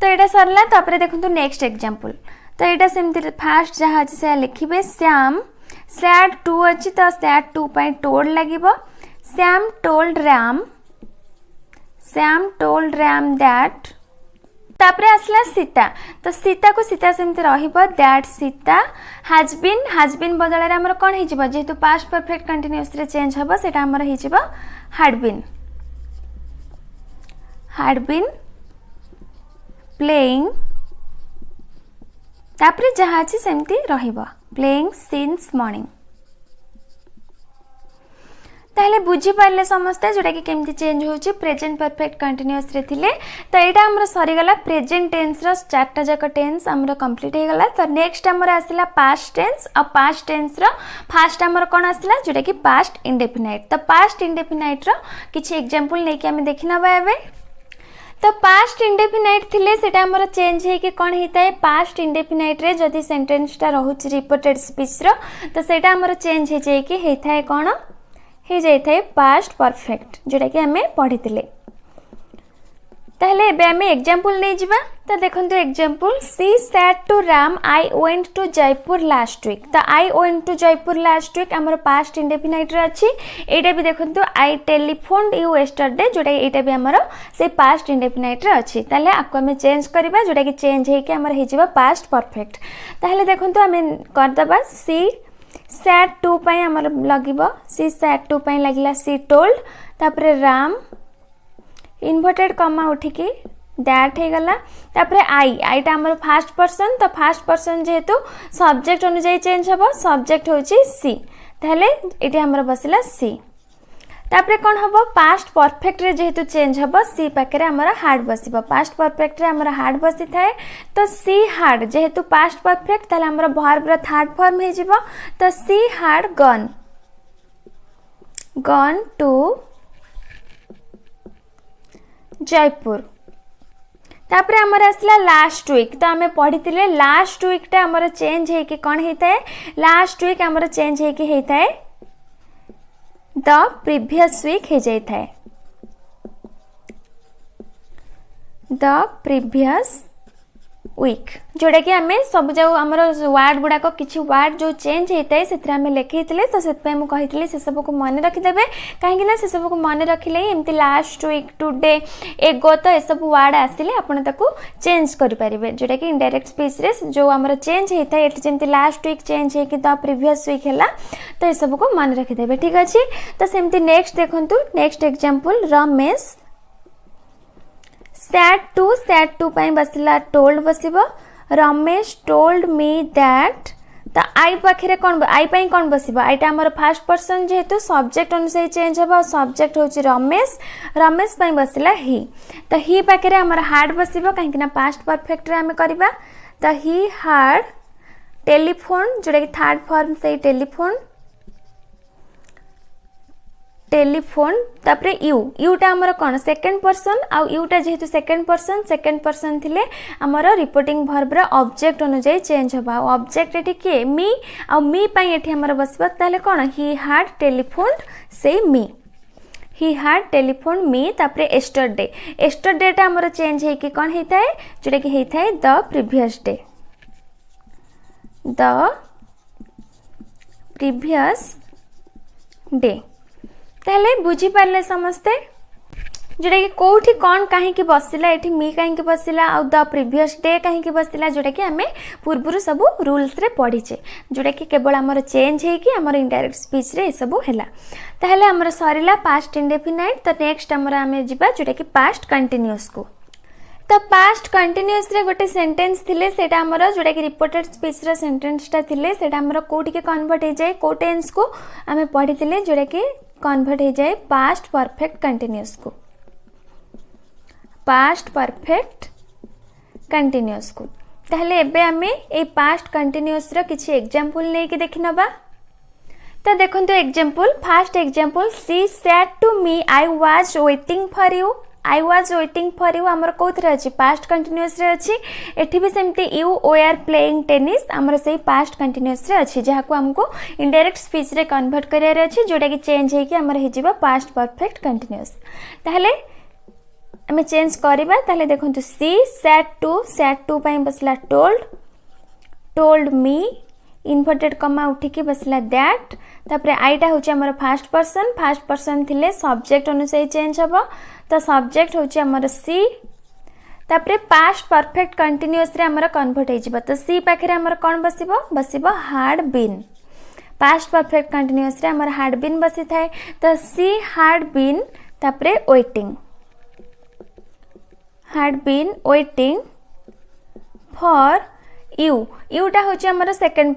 Speaker 1: तो एटा सरला। तापरे देखंतु नेक्स्ट एग्जांपल, तो एटा सेमती फास्ट जहा अछि से लिखिबे, श्याम सैड टू अछि तो सैड टू पई टोल्ड लागिबो, श्याम टोल्ड रैम दैट। तापरे आसला सीता, तो सीता को सीता सेमती रहिबो, दैट सीता हैज बीन बदल रे हमर कोन हे जिवो, जेहेतु पास्ट परफेक्ट कंटीन्यूअस रे चेंज हबो, सेटा हमर हे जिवो हैड बीन प्लेइंग, तापरे जहा अछि सेमती रहिबो प्लेइंग सिंस मॉर्निंग। ताहले बुझी पारले समस्ते जोटा कि केमती चेंज होची प्रेजेंट परफेक्ट कंटीन्यूअस रे थिले। तो एटा हमर सरी गला प्रेजेंट टेंस रो चारटा जाक टेंस हमर कंप्लीट हे गला। तो नेक्स्ट हमर आसला पास्ट टेंस, आ पास्ट टेंस रो फर्स्ट हमर कोन आसला, जोटा कि पास्ट इंडेफिनाइट। तो पास्ट इंडेफिनाइट रो किछि एग्जांपल नै कि हम देखिना बाबे। तो पास्ट इंडेफिनाइट थिले सेटा हमर चेंज हे कि कोन हेताय, पास्ट इंडेफिनाइट रे जदी सेंटेंस टा रहउची रिपोर्टेड स्पीच रो, तो सेटा हमर चेंज हे जे कि हेताय कोन हे जाइए पास्ट परफेक्ट, जोटा कि हमें पढ़ी थिले। ताहले एबे हमें एग्जांपल नै जिबा। तो देखंतु example, she said to Ram I went to Jaipur last week. तो I went to Jaipur last week हमर पास्ट इंडेफिनाइट रे अछि। एटा भी देखंतु आई टेलीफोन्ड यू यस्टरडे, जोटा एटा भी हमर से पास्ट इंडेफिनाइट रे अछि। ताहले आपको हमें चेंज करबा, जोटा कि चेंज हे कि हमर हे जिबा पास्ट परफेक्ट। ताहले देखंतु हमें कर दबा, सी सैड टू पई हमर लगिबो, सी सैड टू पई लागिला सी टोल्ड, तापरे राम इन्वर्टेड कमा उठिकी दैट हे गला, तापरे आईटा हमर फर्स्ट पर्सन। तो फर्स्ट पर्सन जेहेतु सब्जेक्ट अनुसार चेंज हबो, सब्जेक्ट होची सी, ताहले एटी हमर बसिला सी। तापरे कोन हबो, पास्ट परफेक्ट रे जेहेतु चेंज हबो, सी पाकरे हमर हार्ड बसिबो, पास्ट परफेक्ट रे हमर हार्ड बसि थाए। तो सी हार्ड जेहेतु पास्ट परफेक्ट, ताले हमर वर्ब रो थर्ड फॉर्म हे जिवो। तो सी हार्ड गॉन टू जयपुर। तापरे हमर आसला लास्ट वीक। तो हमें पढ़िथिले लास्ट वीक टा हमर चेंज हे कि कोन हेताय, लास्ट वीक हमर चेंज हे कि हेताय द प्रीवियस वीक हे जाई थाए, द प्रीवियस वीक, जोटा कि आम सब जो आम वार्ड गुड़ाक किसी वार्ड जो चेंज होता है से आम लिखी तो से मुझे से सब को मन रखिदे, कहीं से सब को मन रखिले एमती लास्ट वीक टुडे एगो तो सब वार्ड आसिले आपन ताकू चेंज करेंगे, जोटा कि इनडायरेक्ट स्पीच रे जो आम चेंज होता है जमी लास्ट वीक चेंज हो द प्रीवियस वीक है तो ये सब को मन रखिदे। ठीक अच्छे, तो सेमती नेक्स्ट देखु, next example Ramesh said to पाई बसला टोल्ड बसिबो, रमेश टोल्ड मी दैट। तो आई पाखे कौन आई पाई कौन बसिबो, आईटा हमर फर्स्ट पर्सन जेहेतु सब्जेक्ट अनुसार चेंज हबो, सब्जेक्ट होची रमेश, रमेश पाई बसला ही। तो ही पाखे हमर हार्ड बसिबो कहीं ना पास्ट परफेक्ट रे हमें करबा। तो ही हार्ड टेलीफोन, जोटा कि थर्ड फॉर्म से टेलीफोन, टेलीफोन तापरे यूटा हमर कौन सेकेंड पर्सन, आउ यूटा जेहेतु सेकेंड पर्सन थिले हमर रिपोर्टिंग वर्ब रो ऑब्जेक्ट अनुसार चेंज हबा। ऑब्जेक्ट एठी के मी, आउ मी पई एठी हमर बसबा ताले कौन ही हार्ड टेलीफोन से मी, ही हाड टेलीफोन मी तापरे एस्टरडे एस्टरडेटा आमर चेंज होइकी कौन होता है जोटा कि होता है the previous day the previous day. ताहले बुझी पारले समस्ते जोटा कि कौटी कौन कहीं बसला ये मी कहीं बसला आउ द प्रीवियस डे कहीं बसला जोटा कि आम पूर्व सब रूल्स रे पढ़ीचे जोटा कि केवल आमर चेंज होगी आमर इनडायरेक्ट स्पीच रे सब है। ताहले आमर सरला पास्ट इंडेफिनाइट। तो नेक्स्ट आमर आम जा जोटा कि पास्ट कंटिन्यूअस को। तो पास्ट कंटिन्यूअस रे गोटे सेंटेंस थिले सेटा आमर जोटा कि रिपोर्टेड स्पीच रा सेंटेंसटा थिले सेटा आमर कोठी के कन्वर्ट हो जाए को टेंस को आम पढ़ी जोटा कि कन्वर्ट हो जाए पास्ट परफेक्ट कंटिन्यूअस को पास्ट परफेक्ट कंटिन्यूअस को। ताहले एबे आमे ए पास्ट कंटिन्यूअस रो किछि एग्जांपल नै कि देखि नबा। तो देखंतु example first example she said to me I was waiting for you I was waiting for you हमर कोथरे अछि पास्ट कंटिन्यूअस रे अछि। एठी भी सेमती यू वर प्लेइंग टेनिस हमर सेही पास्ट कंटिन्यूअस रे अछि जहा को हमको इनडायरेक्ट स्पीच रे कन्वर्ट करिया रे अछि जोटा कि चेंज हे कि हमर हे जिवो पास्ट परफेक्ट कंटिन्यूअस। ताहले हमें चेंज करवा ताहले देखंतु सी सैड टू पई बसला टोल्ड मी इन्वर्टेड कमा उठिकी बसला दैट तापरे आईटा होची हमर फर्स्ट पर्सन थिले सब्जेक्ट अनुसार चेंज हबो। तो सब्जेक्ट होची हमर सी तापरे पास्ट परफेक्ट कंटिन्यूअस रे हमर कन्वर्ट हे जिवो। तो सी पाखरे हमर कोन बसिबो हाड बीन पास्ट परफेक्ट कंटिन्यूअस रे हमर हाड बीन बसी थाए। तो सी हाड बीन तापरे waiting had been waiting for you Utah होची हमर सेकंड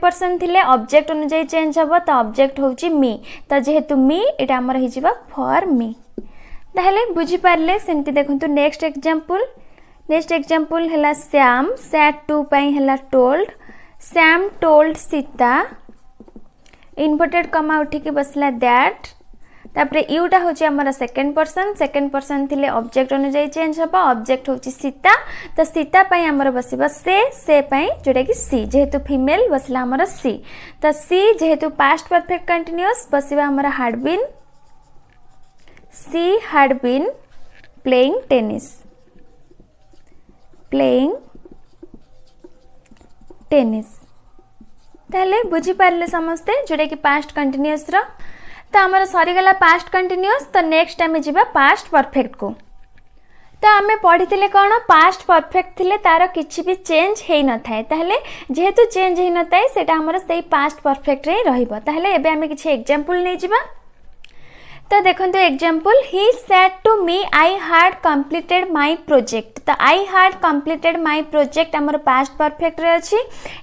Speaker 1: पर्सन थिले ऑब्जेक्ट अनुसार चेंज हबो। तो ऑब्जेक्ट होची मी तो जेहेतु मी एटा हमर हि जिवो फॉर मी। ताहले बुझी पारले सेमती देखंतु नेक्स्ट एग्जांपल हला श्याम सैड टू पई हला told Shyam told Sita inverted कमा उठिकी बसला दैट तापरे यूटा होची हमर सेकंड पर्सन थिले ऑब्जेक्ट अनुसार चेंज हबो ऑब्जेक्ट होची सीता। तो सीता पई हमर बसिबो से पई जोटा कि सी जेहेतु फीमेल बसला हमर सी। तो सी जेहेतु पास्ट परफेक्ट कंटिन्यूअस बसिबा हमर had been she had been playing tennis. ताहले बुझी पारले समस्ते जोटा कि पास्ट कंटिन्यूअस रो। तो आमर सरीगला पास्ट कंटिन्यूअस। तो नेक्स्ट आम जा पास्ट परफेक्ट को। तो आम पढ़ी कौन पास्ट परफेक्ट थिले तार किछि भी चेंज हे न थाए ताहले जेहेतु चेंज हे न थाए सेटा हमर सेही पास्ट परफेक्ट रे रहिबो। ताहले एबे आम किछि एग्जांपल नै जिबा। तो देखंतु example he said to me I had completed my project. तो I had completed my project हमर पास्ट परफेक्ट रे अछि।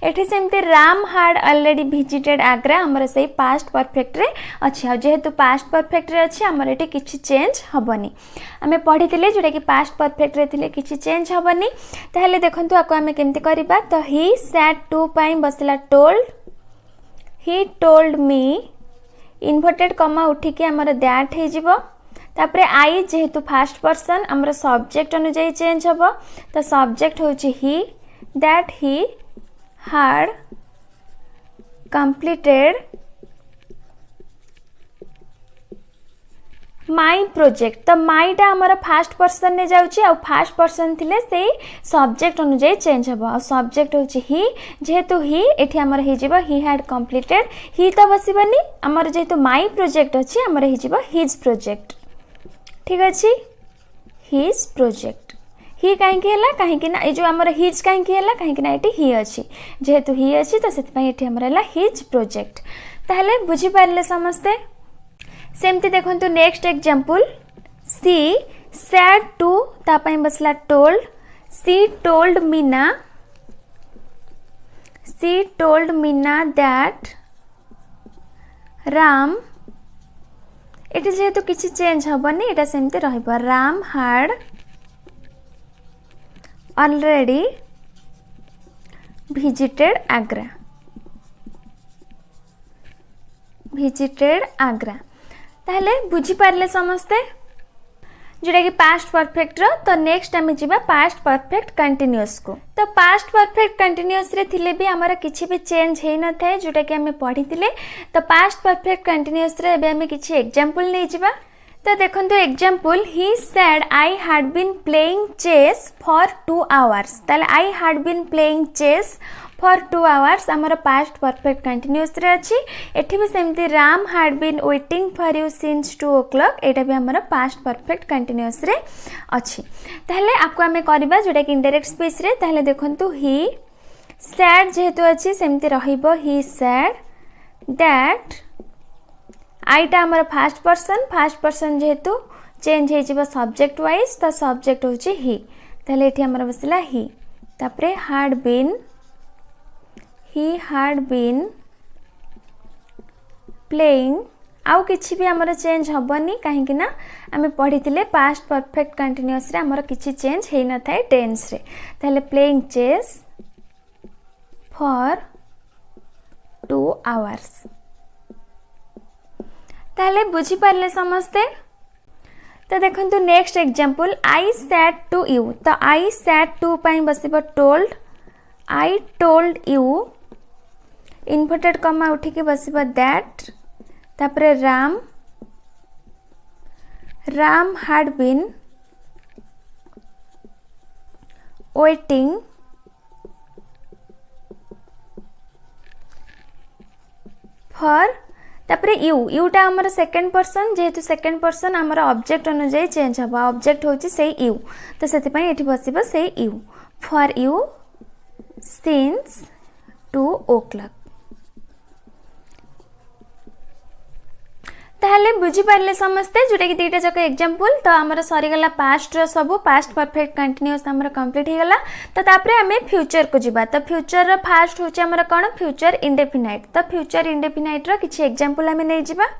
Speaker 1: एठी सेमती राम हाड ऑलरेडी विजिटेड आग्रा हमर सेही पास्ट परफेक्ट रे अछि। आ जेहेतु पास्ट परफेक्ट रे अछि हमर एठी किछि चेंज हबनी। आमे पढितिले जोटा कि पास्ट परफेक्ट रे थिले किछि चेंज हबनी। ताहले देखंतु आको आमे केमती करिबा। तो ही सेड टू पई बसला told he told me inverted कमा उठिकी हमर दैट हे जिवो। तापरे आई जेहेतु फर्स्ट पर्सन हमर सब्जेक्ट अनुसार चेंज हबो। तो सब्जेक्ट होची ही दैट ही हाड कंप्लीटेड माई प्रोजेक्ट। तो माईटा हमर फर्स्ट पर्सन ने जाउची आ फर्स्ट पर्सन थिले से सब्जेक्ट अनुसार चेंज हबो। आ सब्जेक्ट होची ही जेहेतु ही एठी हमर हे जिवो ही हैड कंप्लीटेड ही तो बसिबनी हमर जेहेतु माई प्रोजेक्ट अछि हमर हे जिवो हिज प्रोजेक्ट। ठीक अछि हिज प्रोजेक्ट। ही काहे कि हला काहे कि ना ए जो हमर हिज काहे कि हला काहे कि ना एठी ही अछि जेहेतु ही अछि तो सेति पई एठी हमर हला हिज प्रोजेक्ट। ताहले बुझी पारले समस्ते। सेमती देखंतु next example she said to तापई बसला told she told Meena that Ram एटी जेहेतु किछि चेंज हबनी एटा सेमती रहइबो राम हाड ऑलरेडी विजिटेड आग्रा। ताहले बुझी पारले समस्ते जोटा कि पास्ट परफेक्ट रो। तो नेक्स्ट आम जा पास्ट परफेक्ट कंटिन्यूअस को। तो पास्ट परफेक्ट कंटिन्यूअस रे थिले भी हमर किछि भी चेंज हे न थाए जोटा कि आम पढ़ी थिले। तो पास्ट परफेक्ट कंटिन्यूअस रे एबे आम किछि एग्जांपल नै जिबा। तो देखो example he said I had been playing chess for 2 hours ताले I had been playing chess for 2 hours आमर पास्ट परफेक्ट कंटिन्यूअस रे अछि एठी भी सेमती Ram had been waiting for you since 2 o'clock एटा भी आमर पास्ट परफेक्ट कंटिन्यूअस रे अछि ताले आपको हमें करबा जोटा कि इनडायरेक्ट स्पीच रे ताले देखंतु ही सेड जेहेतु अछि सेमती रहिबो ही सेड दैट आईटा आमर फास्ट पर्सन जेहेतु चेंज हो जिवो सब्जेक्ट वाइज तो सब्जेक्ट होची ही ताले एठी आमर बसिला ही तापरे had been he had been playing आउ किछि भी आमर चेंज हबनी काहे कि ना आमे पढितिले पास्ट परफेक्ट कंटीन्यूअस रे आमर किछि चेंज हेइ न थाए टेंस रे ताले प्लेइंग चेस फॉर 2 आवर्स ताले बुझी पारले समस्ते। तो देखंतु next example I said to you तो आई सैट टू पई बसिबो told I told you inverted comma उठी के बसिबो दैट तापरे Ram Ram had been waiting for तापरे यूटा आमर सेकेंड पर्सन जेहेतु सेकेंड पर्सन आमर ऑब्जेक्ट अनुसार चेंज हबा ऑब्जेक्ट होची से यू तो सेति पई एठी बसिबो से you for you since 2 o'clock ताहले बुझी पारले समस्ते जोटा कि दीटा जक एग्जांपल तो आमर सरी गला पास्ट रो सब पास्ट परफेक्ट कंटीन्यूअस आमर कंप्लीट हे गला तो तापरे हमें फ्यूचर को जिबा तो फ्यूचर रो फास्ट होची आमर कोन फ्यूचर इंडेफिनाइट तो फ्यूचर इंडेफिनाइट रो किछि एग्जांपल हमें नै जिबा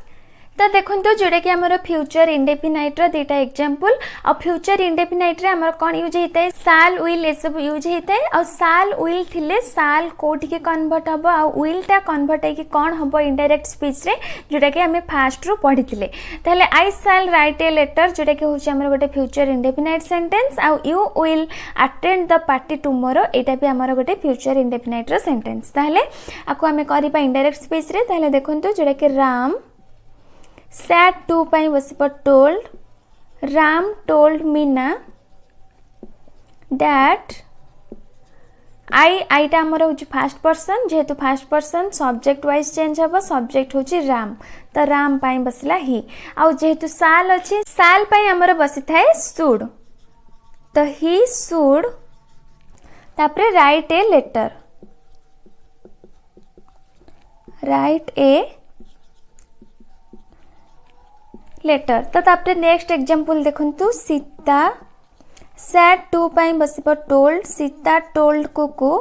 Speaker 1: तो देखंतु जोटा कि आमर फ्यूचर इंडेफिनाइट रो दीटा एग्जांपल आ फ्यूचर इंडेफिनाइट रे आमर कोन यूज हेतै साल विल ए सब यूज हेतै आ साल विल थिले साल कोठी के कन्वर्ट हबो आ विल टा कन्वर्ट हे कि कोन हबो इनडायरेक्ट स्पीच रे जोटा कि हमें फास्ट रो पढिथिले ताले आई शैल राइट ए लेटर जोटा कि होची आमर गोटे फ्यूचर इंडेफिनाइट सेंटेंस आ you will attend the party tomorrow एटा भी आमर गोटे फ्यूचर इंडेफिनाइट रो सेंटेंस ताले आको हमें करिबा इनडायरेक्ट स्पीच रे ताले देखंतु जोटा कि राम sat to पई बसिबो told Ram told Meena that I टा हमर होची फर्स्ट पर्सन जेहेतु first person subject wise change हबो सब्जेक्ट होची राम तो राम पई बसला ही आ जेहेतु साल अछि साल पई हमर बसि थाए शुड तो ही शुड तापरे write a letter write a letter तो तापरे नेक्स्ट एग्जांपल देखंतु सीता सैट टू पई बसिबो told Sita told Kuku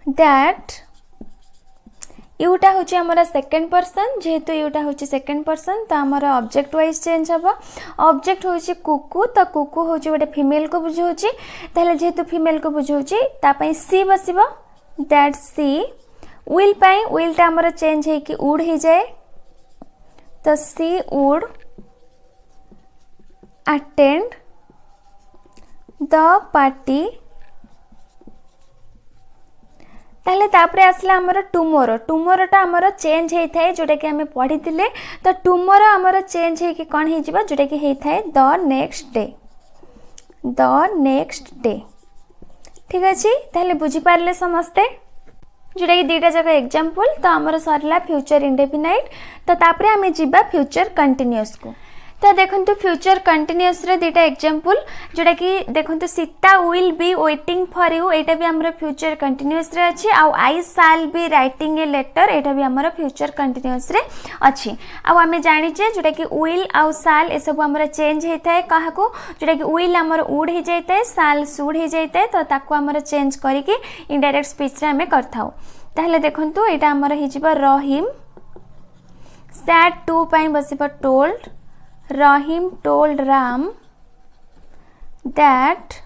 Speaker 1: that यूटा होची हमर सेकंड पर्सन जेहेतु यूटा होची सेकंड पर्सन तो हमर ऑब्जेक्ट वाइज चेंज हबो ऑब्जेक्ट होची कुकु तो कुकु होची गोटे फीमेल को बुझौची ताले जेहेतु फीमेल को बुझौची ता पई सी बसिबो दैट सी विल पई विल ता हमर चेंज हे कि उड हे जाए तो she would attend the party ताले तापरे आसला हमर टुमोरो टुमोरो टा हमर चेंज हे थाए जोटा कि हमें पढ़ी थिले तो टुमोरो हमर चेंज हे कि कोन हे जिबा जोटा कि हे थाए द नेक्स्ट डे ठीक अछि ताले बुझी पारले समस्ते जोटा कि दीटा जगह एग्जांपल तो आमर सरला फ्यूचर इंडेफिनाइट तो तापरे हमें जिबा फ्यूचर कंटीन्यूअस को तो देखंतु फ्यूचर कंटीन्यूअस रे दीटा एग्जांपल जोटा कि देखंतु Sita will be waiting for you एटा भी हमर फ्यूचर कंटीन्यूअस रे अछि आ I shall be writing a letter एटा भी हमर फ्यूचर कंटीन्यूअस रे अछि आ हमें जानि जे जोटा कि विल आ शैल ए सब हमर चेंज हे थाए काहा को जोटा कि विल हमर उड हे जायते शैल शुड हे जायते तो ताको हमर चेंज करी के इनडायरेक्ट स्पीच रे हमें करथाउ ताहले देखंतु एटा हमर हे जिबा रहीम सैट टू पई बसिबा told Rahim told Ram that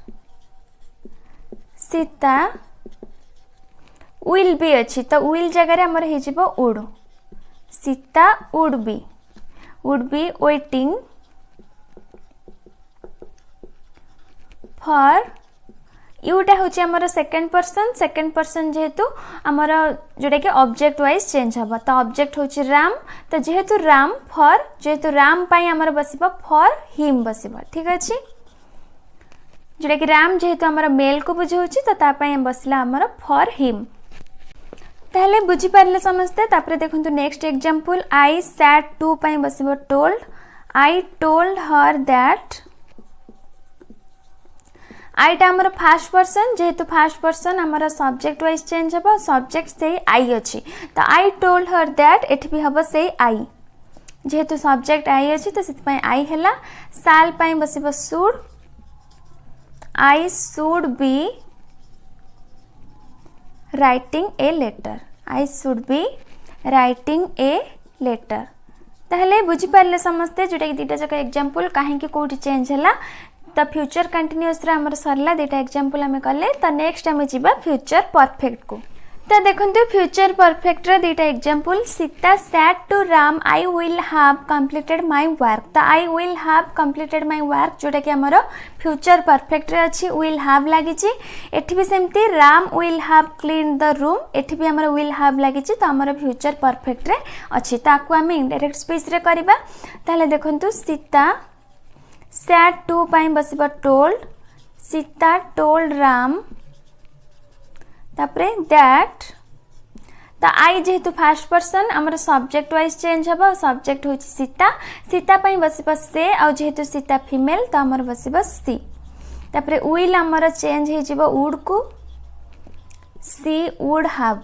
Speaker 1: Sita will be अच्छी तो will जगह रे हमर हे जिवो would Sita would be waiting for Utah हूँ आमर सेकेंड पर्सन जेहेतु आमर जोटा कि ऑब्जेक्ट वाइज चेंज हम तो ऑब्जेक्ट हूँ राम तो जेहेतु राम फॉर जेहेतु राम पाई आमर बसिबा फॉर हिम बसिबा ठीक अच्छे जोटा कि राम जेहेतु आमर मेल को बुझाऊँ तो तापाई बसला आमर फॉर हिम ताहले बुझी पारले समस्ते तापरे देखंतु next example I said to पाई बसिबो told I told her that आईटा आमर फास्ट पर्सन जेहेतु फास्ट पर्सन आमर सब्जेक्ट वाइज चेंज हम सब्जेक्ट से आई अच्छी तो आई टोल्ड हर दैट एठी भी हम से आई जेहेतु सब्जेक्ट आई अच्छी तो से आई है साल पाई बसिबो should I should be writing a letter I should be writing a letter ताहले बुझी पारले समस्ते जोटा कि दीटा जक एग्जांपल काहे कि कोठी चेंज हला तो फ्यूचर कंटीन्यूअस रे हमर सरला दीटा एग्जांपल हमें करले तो नेक्स्ट हमें जीवा फ्यूचर परफेक्ट को तो देखंतु फ्यूचर परफेक्ट रे दीटा example Sita said to Ram I will have completed my work तो I will have completed my work जोटा कि हमर फ्यूचर परफेक्ट रे अछि विल हैव लागि छि एठी भी सेमती Ram will have clean the room एठी भी हमर विल हैव लागि छि तो हमर फ्यूचर परफेक्ट रे अछि ताकू हम इनडायरेक्ट स्पीच रे करबा ताले देखंतु सीता सैड टू पाई बसिबा टोल्ड सीता टोल्ड राम तापरे दैट तो आई जेहेतु फास्ट पर्सन आमर सब्जेक्ट वाइज चेंज हम सब्जेक्ट हूँ सीता सीता पाई बसिबा से आ जेहेतु सीता फीमेल तो आमर बसिबा सी तापरे विल आमर चेंज हो जिवो वुड को सी वुड हैव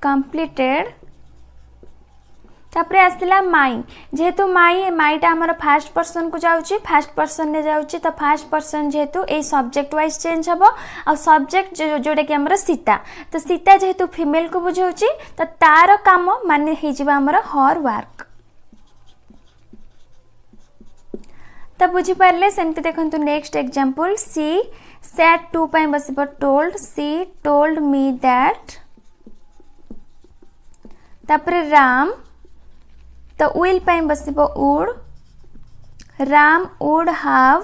Speaker 1: कंप्लीटेड तापरे आसला माई जेहेतु माईटा आमर फास्ट पर्सन को जाउची फास्ट पर्सन ने जाउची तो फास्ट पर्सन जेहेतु ए सब्जेक्ट वाइज चेंज हम आ सब्जेक्ट जोटा कि आमर सीता तो सीता जेहेतु फीमेल को बुझाऊची तो तार काम माने हे जिबा आमर हर वर्क तो बुझी पारले सेमती देखंतु next example she said to पाई बसिबो told she told me that तापरे राम तो विल पाई बसिबो would Ram would have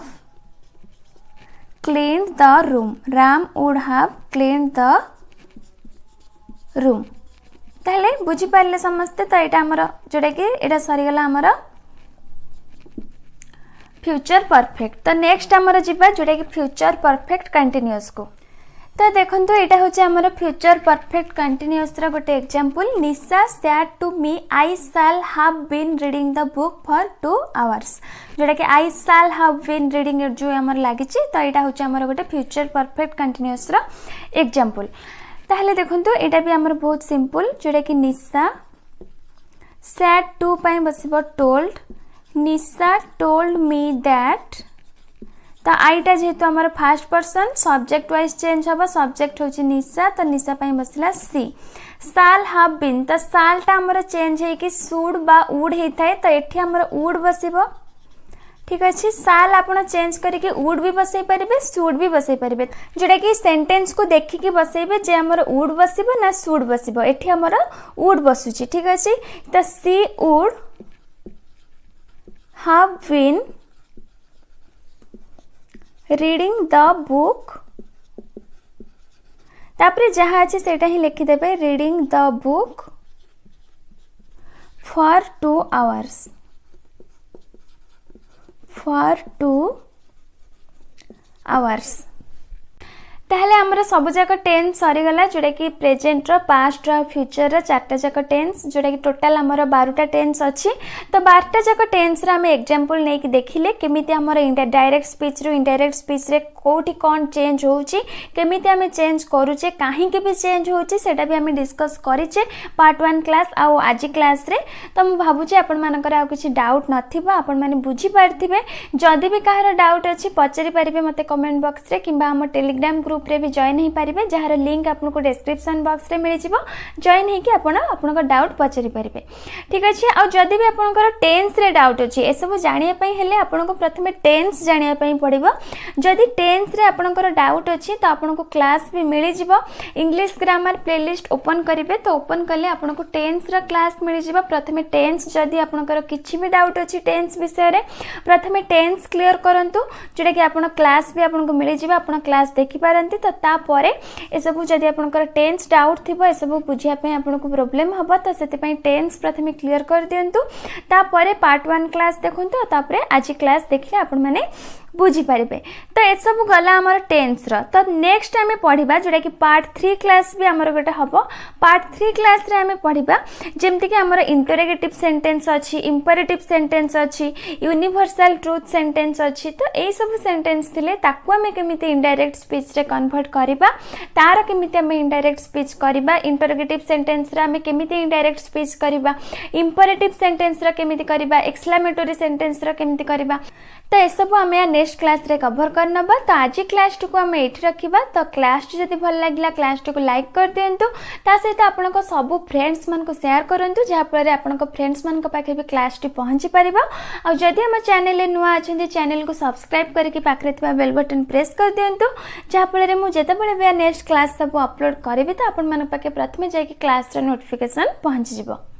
Speaker 1: cleaned the room Ram would have cleaned the room ताहले बुझी पारले समस्ते तो एटा हमर जोटा कि एटा सरी गला हमर फ्यूचर परफेक्ट तो नेक्स्ट हमर जिबा जोटा कि फ्यूचर परफेक्ट कंटीन्यूअस को तो देखंतु एटा होचे हमर फ्यूचर परफेक्ट कंटीन्यूअस रा गोटे example Nisha said to me I shall have been reading the book for 2 hours जोटा कि I shall have been reading जो हमर लागि छि तो एटा होचे हमर गोटे फ्यूचर परफेक्ट कंटीन्यूअस रा एग्जांपल ताहले देखंतु एटा भी हमर बहुत सिंपल जोटा कि निशा सैड टू पाई बसिबो told Nisha told me that तो आईटा जेहेतु आमर first person subject wise change हम सब्जेक्ट हूँ निशा तो निशा पाई बसला सी साल हैव बीन तो सालटा आमर चेंज है कि शुड बा वुड होता है तो एठी आमर वुड बसिबो ठीक अच्छे साल आपण चेंज करके वुड भी बसई पारे शुड भी बसई पारे जोटा कि सेंटेंस को देखिकी बसइबे जे आमर वुड बसिबो ना शुड बसिबो एठी आमर वुड बसुची ठीक अच्छे तो she would have been reading the book तापरे जहाँ अच्छे सेटा ही लिखिदेवे reading the book for 2 hours ताहले हमर सब जाक टेन्स सरीगला जोटा कि प्रेजेंट रो पास्ट रो फ्यूचर रो चारटा जाक टेन्स जोटा कि टोटाल हमर 12टा टेन्स अच्छी तो 12टा जाक टेन्स रे हम एग्जांपल नै कि देखिले केमिति हमर डायरेक्ट स्पीच रो इनडायरेक्ट स्पीच रे कोठी कोन चेंज होउची केमिति हम चेंज करूचे काहे के भी चेंज होउची सेटा भी हम डिस्कस करिचे पार्ट 1 क्लास आ आज क्लास रे तो हम भाबुचे आपण मानकर आ किछि डाउट नथिबा आपण माने बुझी पारथिबे जदी भी काहर डाउट अछि पचरी परिबे मते कमेंट बॉक्स रे किबा हम टेलीग्राम ग्रुप ग्रुप रे भी जॉइन हो पारे जार लिंक आपको डिस्क्रिप्शन बॉक्स रे मिल जाव जॉइन होगी आपन डाउट पचारि पारे ठीक अच्छे। आ जदि भी आपंकर टेन्स रे डाउट अच्छी ए सब जानापी हेले आपको प्रथम टेन्स जानापी पड़ो जदि टेन्स रे आपंकर डाउट अच्छी तो आपको क्लास भी मिल जाव इंग्लिश ग्रामर प्लेलिस्ट ओपन करेंगे तो ओपन कले आपको टेन्स रा क्लास मिल जाव प्रथम टेन्स जदि आपंकर किसी भी डाउट अच्छी टेन्स विषय रे प्रथम टेन्स क्लियर करंतु जोटा कि आपन क्लास भी आपको मिल जाव आप क्लास देखि पारंती तो तापर ए सब जदि आपंकर टेन्स डाउट थी ए सब बुझापी आपको प्रोब्लेम हम तो से टेन्स प्रथम क्लियर कर दिंतु तापर पार्ट 1 क्लास देखु तापर आज क्लास देखिए आपण मैंने बुझीपारे तो ये सब गला आमर टेन्स तो नेक्स्ट आम पढ़ा जोटा कि पार्ट 3 क्लास भी आमर गोटे हम पार्ट 3 क्लास रे आम पढ़ा जमती कि आमर इंटरोगेटिव सेंटेंस अच्छी इंपरेटिव सेंटेंस अच्छी यूनिवर्सल ट्रुथ सेंटेंस अच्छी तो ये सब सेंटेंस थिले ताकू आम केमिति इनडायरेक्ट स्पीच रे कन्वर्ट करबा तार केमिति आम इनडायरेक्ट स्पीच करबा इंटरोगेटिव सेंटेंस रे आम केमिति इनडायरेक्ट स्पीच करबा इंपरेटिव सेंटेंस रे केमिति करबा एक्सक्लेमेटरी सेंटेंस रे केमिति करबा तो ये सब आम नेक्स्ट क्लास रे कवर करनबा। तो आज क्लास को आम ये रखा तो क्लास जब भल लगे क्लास को लाइक कर दिंतु ता सहित आपण सब फ्रेंड्स मान को शेयर करूँ जहाँफल आपण फ्रेंड्स मान पाखे भी क्लास टी पहुँची पार आदि आम चैनल नुआ अच्छा चैनल को सब्सक्राइब करके पाखे बेल बटन प्रेस कर दिंतु जहाँफल मुझे भी नेक्स्ट क्लास सब अपलोड करी तो आपण पाखे प्रथम जाकि क्लास नोटिफिकेशन पहुँची।